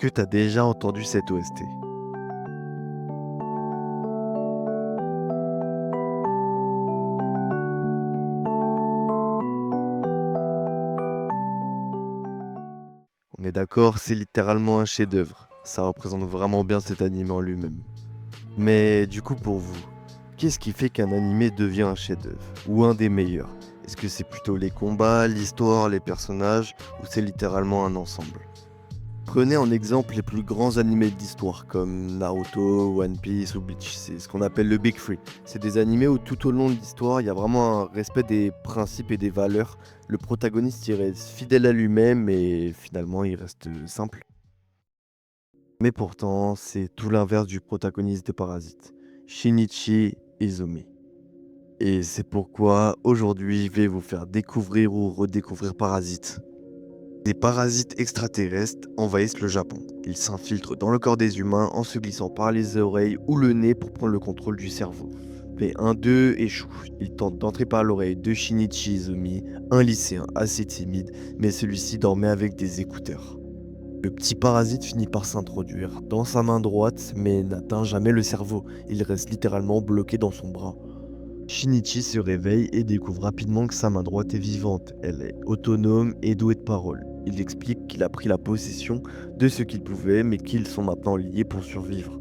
que tu as déjà entendu cette OST? On est d'accord, c'est littéralement un chef-d'œuvre. Ça représente vraiment bien cet animé en lui-même. Mais du coup, pour vous, qu'est-ce qui fait qu'un animé devient un chef-d'œuvre ou un des meilleurs? Est-ce que c'est plutôt les combats, l'histoire, les personnages ou c'est littéralement un ensemble? Prenez en exemple les plus grands animés de l'histoire comme Naruto, One Piece ou Bleach. C'est ce qu'on appelle le Big Three. C'est des animés où tout au long de l'histoire, il y a vraiment un respect des principes et des valeurs. Le protagoniste, il reste fidèle à lui-même et finalement, il reste simple. Mais pourtant, c'est tout l'inverse du protagoniste de Parasite, Shinichi Izumi. Et c'est pourquoi aujourd'hui, je vais vous faire découvrir ou redécouvrir Parasite. Des parasites extraterrestres envahissent le Japon. Ils s'infiltrent dans le corps des humains en se glissant par les oreilles ou le nez pour prendre le contrôle du cerveau. Mais un d'eux échoue. Il tente d'entrer par l'oreille de Shinichi Izumi, un lycéen assez timide, mais celui-ci dormait avec des écouteurs. Le petit parasite finit par s'introduire dans sa main droite, mais n'atteint jamais le cerveau. Il reste littéralement bloqué dans son bras. Shinichi se réveille et découvre rapidement que sa main droite est vivante. Elle est autonome et douée de parole. Il explique qu'il a pris la possession de ce qu'il pouvait, mais qu'ils sont maintenant liés pour survivre.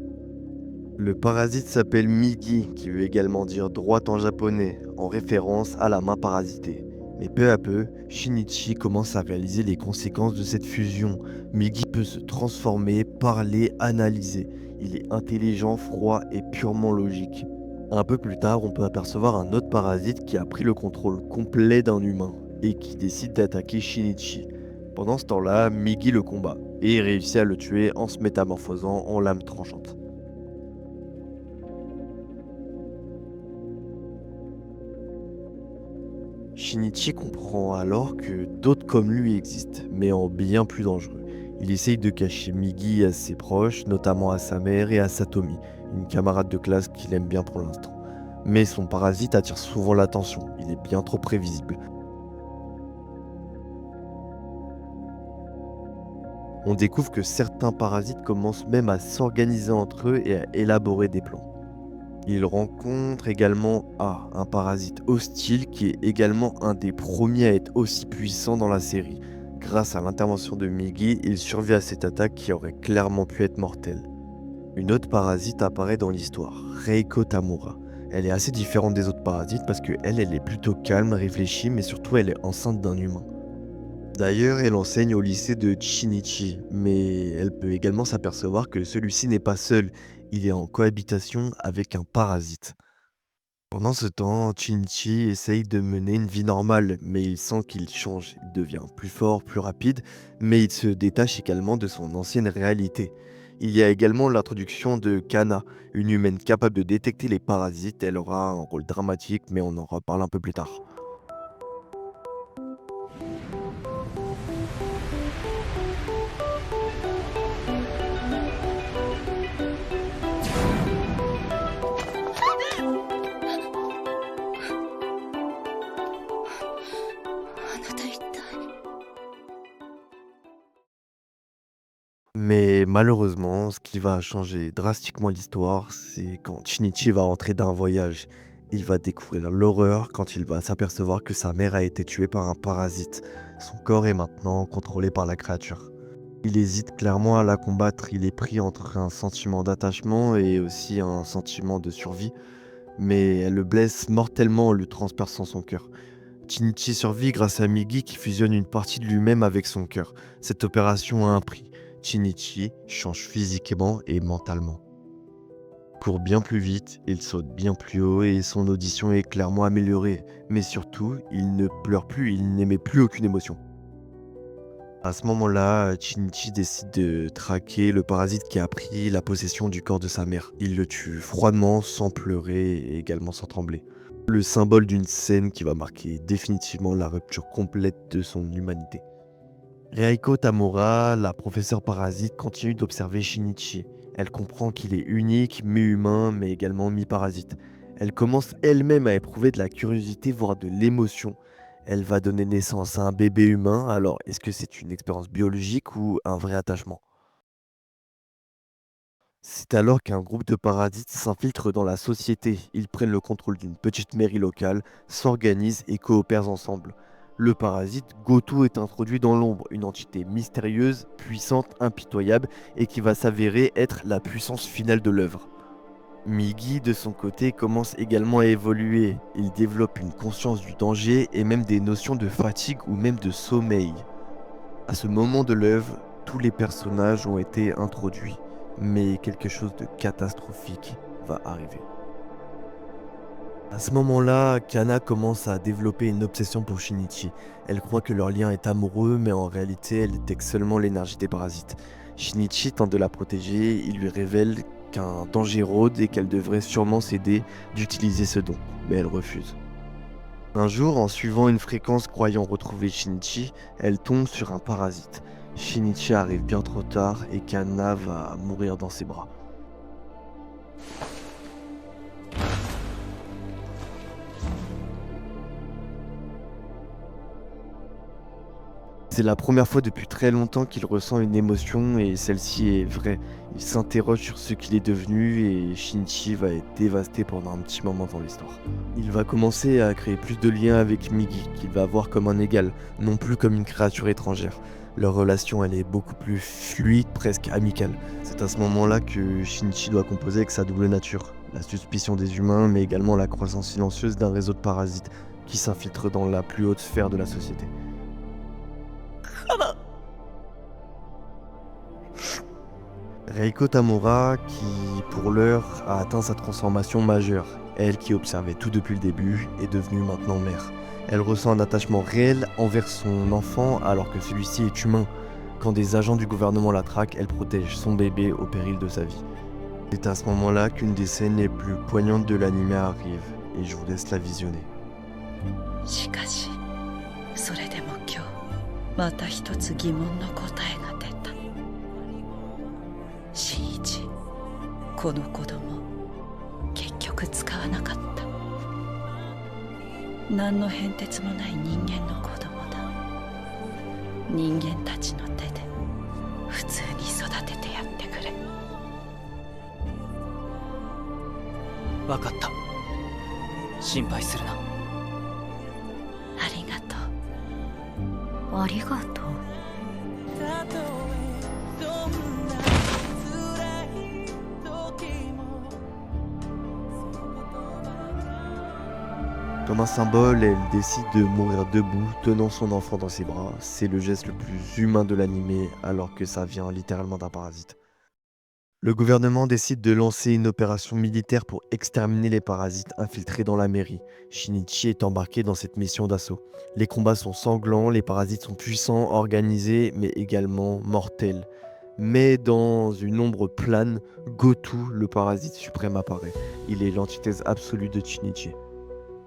Le parasite s'appelle Migi, qui veut également dire droite en japonais, en référence à la main parasitée. Mais peu à peu, Shinichi commence à réaliser les conséquences de cette fusion. Migi peut se transformer, parler, analyser. Il est intelligent, froid et purement logique. Un peu plus tard, on peut apercevoir un autre parasite qui a pris le contrôle complet d'un humain et qui décide d'attaquer Shinichi. Pendant ce temps-là, Migi le combat et réussit à le tuer en se métamorphosant en lame tranchante. Shinichi comprend alors que d'autres comme lui existent, mais en bien plus dangereux. Il essaye de cacher Migi à ses proches, notamment à sa mère et à Satomi, une camarade de classe qu'il aime bien pour l'instant. Mais son parasite attire souvent l'attention, il est bien trop prévisible. On découvre que certains parasites commencent même à s'organiser entre eux et à élaborer des plans. Il rencontre également un parasite hostile qui est également un des premiers à être aussi puissant dans la série. Grâce à l'intervention de Migi, il survit à cette attaque qui aurait clairement pu être mortelle. Une autre parasite apparaît dans l'histoire, Reiko Tamura. Elle est assez différente des autres parasites parce qu'elle est plutôt calme, réfléchie, mais surtout elle est enceinte d'un humain. D'ailleurs, elle enseigne au lycée de Shinichi, mais elle peut également s'apercevoir que celui-ci n'est pas seul, il est en cohabitation avec un parasite. Pendant ce temps, Shinichi essaye de mener une vie normale, mais il sent qu'il change, il devient plus fort, plus rapide, mais il se détache également de son ancienne réalité. Il y a également l'introduction de Kana, une humaine capable de détecter les parasites, elle aura un rôle dramatique, mais on en reparle un peu plus tard. Mais malheureusement, ce qui va changer drastiquement l'histoire, c'est quand Shinichi va rentrer d'un voyage. Il va découvrir l'horreur quand il va s'apercevoir que sa mère a été tuée par un parasite. Son corps est maintenant contrôlé par la créature. Il hésite clairement à la combattre, il est pris entre un sentiment d'attachement et aussi un sentiment de survie, mais elle le blesse mortellement en lui transperçant son cœur. Shinichi survit grâce à Migi qui fusionne une partie de lui-même avec son cœur. Cette opération a un prix. Shinichi change physiquement et mentalement. Court bien plus vite, il saute bien plus haut et son audition est clairement améliorée. Mais surtout, il ne pleure plus, il n'émet plus aucune émotion. À ce moment-là, Shinichi décide de traquer le parasite qui a pris la possession du corps de sa mère. Il le tue froidement, sans pleurer et également sans trembler. Le symbole d'une scène qui va marquer définitivement la rupture complète de son humanité. Reiko Tamura, la professeure parasite, continue d'observer Shinichi. Elle comprend qu'il est unique, mi-humain, mais également mi-parasite. Elle commence elle-même à éprouver de la curiosité, voire de l'émotion. Elle va donner naissance à un bébé humain, alors est-ce que c'est une expérience biologique ou un vrai attachement? C'est alors qu'un groupe de parasites s'infiltre dans la société. Ils prennent le contrôle d'une petite mairie locale, s'organisent et coopèrent ensemble. Le parasite Goto est introduit dans l'ombre, une entité mystérieuse, puissante, impitoyable et qui va s'avérer être la puissance finale de l'œuvre. Migi, de son côté, commence également à évoluer. Il développe une conscience du danger et même des notions de fatigue ou même de sommeil. À ce moment de l'œuvre, tous les personnages ont été introduits, mais quelque chose de catastrophique va arriver. À ce moment-là, Kana commence à développer une obsession pour Shinichi. Elle croit que leur lien est amoureux, mais en réalité, elle détecte seulement l'énergie des parasites. Shinichi tente de la protéger, il lui révèle qu'un danger rôde et qu'elle devrait sûrement s'aider d'utiliser ce don, mais elle refuse. Un jour, en suivant une fréquence croyant retrouver Shinichi, elle tombe sur un parasite. Shinichi arrive bien trop tard et Kana va mourir dans ses bras. C'est la première fois depuis très longtemps qu'il ressent une émotion et celle-ci est vraie. Il s'interroge sur ce qu'il est devenu et Shinichi va être dévasté pendant un petit moment dans l'histoire. Il va commencer à créer plus de liens avec Migi, qu'il va voir comme un égal, non plus comme une créature étrangère. Leur relation elle est beaucoup plus fluide, presque amicale. C'est à ce moment-là que Shinichi doit composer avec sa double nature. La suspicion des humains, mais également la croissance silencieuse d'un réseau de parasites qui s'infiltre dans la plus haute sphère de la société. Reiko Tamura, qui pour l'heure a atteint sa transformation majeure, elle qui observait tout depuis le début, est devenue maintenant mère. Elle ressent un attachement réel envers son enfant alors que celui-ci est humain. Quand des agents du gouvernement la traquent, elle protège son bébé au péril de sa vie. C'est à ce moment-là qu'une des scènes les plus poignantes de l'anime arrive, et je vous laisse la visionner. しかしそれでも今日また一つ疑問の答えが出た。新一、この子供結局使わなかった。何の変哲もない人間の子供だ。人間たちの手で普通に育ててやってくれ。分かった。心配するな。ありがとう。ありがとう。Comme un symbole, elle décide de mourir debout, tenant son enfant dans ses bras. C'est le geste le plus humain de l'anime, alors que ça vient littéralement d'un parasite. Le gouvernement décide de lancer une opération militaire pour exterminer les parasites infiltrés dans la mairie. Shinichi est embarqué dans cette mission d'assaut. Les combats sont sanglants, les parasites sont puissants, organisés, mais également mortels. Mais dans une ombre plane, Gotu, le parasite suprême, apparaît. Il est l'antithèse absolue de Shinichi.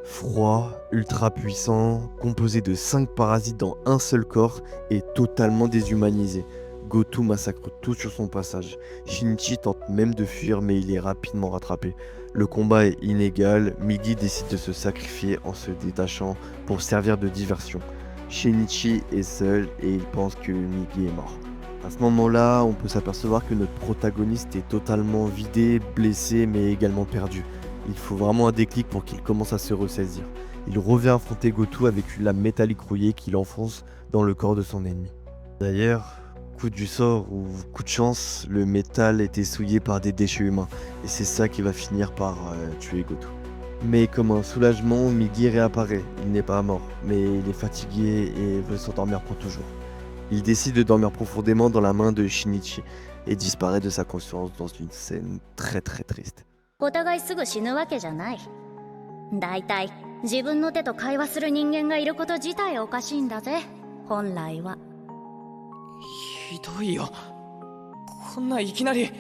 Froid, ultra puissant, composé de 5 parasites dans un seul corps et totalement déshumanisé. Gotu massacre tout sur son passage. Shinichi tente même de fuir mais il est rapidement rattrapé. Le combat est inégal, Migi décide de se sacrifier en se détachant pour servir de diversion. Shinichi est seul et il pense que Migi est mort. À ce moment-là, on peut s'apercevoir que notre protagoniste est totalement vidé, blessé mais également perdu. Il faut vraiment un déclic pour qu'il commence à se ressaisir. Il revient affronter Gotu avec une lame métallique rouillée qu'il enfonce dans le corps de son ennemi. D'ailleurs, coup du sort ou coup de chance, le métal était souillé par des déchets humains et c'est ça qui va finir par tuer Gotu. Mais comme un soulagement, Migi réapparaît. Il n'est pas mort, mais il est fatigué et veut s'endormir pour toujours. Il décide de dormir profondément dans la main de Shinichi et disparaît de sa conscience dans une scène très très triste. お互いすぐ死ぬわけじゃない。だいたい自分の手と会話する人間がいること自体おかしいんだぜ、本来は。ひどいよ。こんないきなり。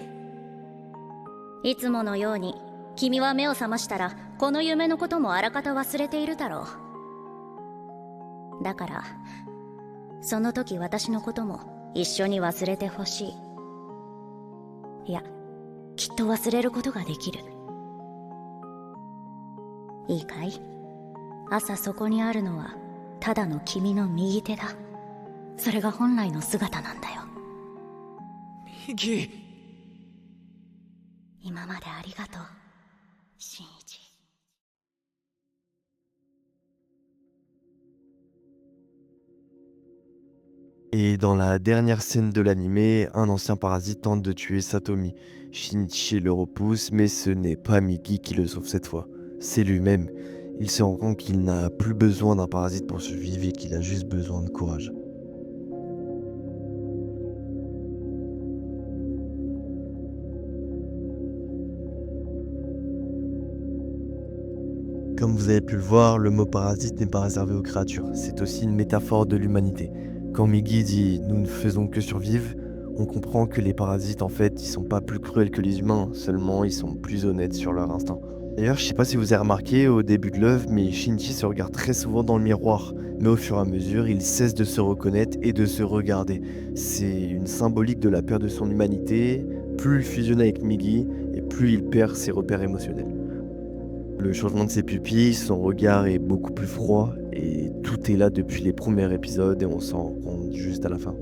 いつものように君は目を覚ましたらこの夢のこともあらかた忘れているだろう。だからその時私のことも一緒に忘れてほしい。いや、きっと忘れることができる。いいかい？朝そこにあるのはただの君の右手だ。それが本来の姿なんだよ。ミギ。今までありがとう、新一。Et dans la dernière scène de l'animé, un ancien parasite tente de tuer Satomi. Shinichi le repousse, mais ce n'est pas Migi qui le sauve cette fois. C'est lui-même. Il se rend compte qu'il n'a plus besoin d'un parasite pour survivre et qu'il a juste besoin de courage. Comme vous avez pu le voir, le mot parasite n'est pas réservé aux créatures, c'est aussi une métaphore de l'humanité. Quand Migi dit « nous ne faisons que survivre », on comprend que les parasites en fait, ils sont pas plus cruels que les humains, seulement ils sont plus honnêtes sur leur instinct. D'ailleurs, je sais pas si vous avez remarqué au début de l'œuvre, mais Shinichi se regarde très souvent dans le miroir, mais au fur et à mesure, il cesse de se reconnaître et de se regarder. C'est une symbolique de la perte de son humanité, plus il fusionne avec Migi, et plus il perd ses repères émotionnels. Le changement de ses pupilles, son regard est beaucoup plus froid et tout est là depuis les premiers épisodes et on s'en rend compte juste à la fin.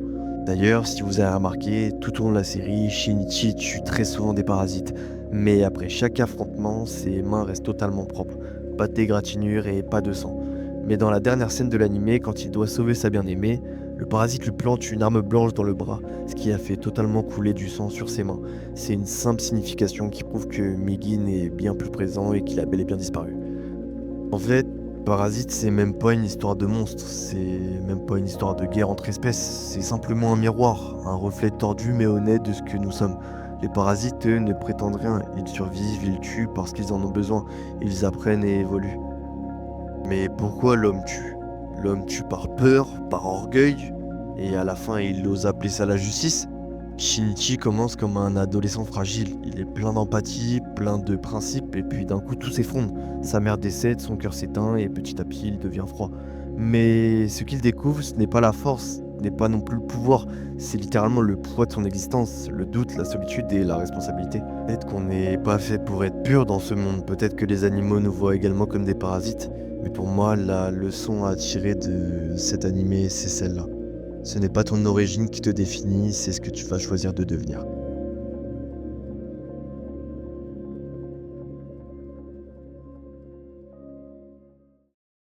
D'ailleurs, si vous avez remarqué, tout au long de la série, Shinichi tue très souvent des parasites, mais après chaque affrontement, ses mains restent totalement propres, pas de dégratinure et pas de sang. Mais dans la dernière scène de l'animé, quand il doit sauver sa bien-aimée, le parasite lui plante une arme blanche dans le bras, ce qui a fait totalement couler du sang sur ses mains. C'est une simple signification qui prouve que Migi n'est bien plus présent et qu'il a bel et bien disparu. En fait, Parasite, c'est même pas une histoire de monstre, c'est même pas une histoire de guerre entre espèces, c'est simplement un miroir, un reflet tordu mais honnête de ce que nous sommes. Les parasites, eux, ne prétendent rien, ils survivent, ils tuent parce qu'ils en ont besoin, ils apprennent et évoluent. Mais pourquoi l'homme tue? L'homme tue par peur, par orgueil, et à la fin il ose appeler ça la justice. Shinichi commence comme un adolescent fragile, il est plein d'empathie, plein de principes, et puis d'un coup tout s'effondre. Sa mère décède, son cœur s'éteint, et petit à petit il devient froid. Mais ce qu'il découvre, ce n'est pas la force, ce n'est pas non plus le pouvoir, c'est littéralement le poids de son existence, le doute, la solitude et la responsabilité. Peut-être qu'on n'est pas fait pour être pur dans ce monde, peut-être que les animaux nous voient également comme des parasites, mais pour moi, la leçon à tirer de cet animé, c'est celle-là. Ce n'est pas ton origine qui te définit, c'est ce que tu vas choisir de devenir.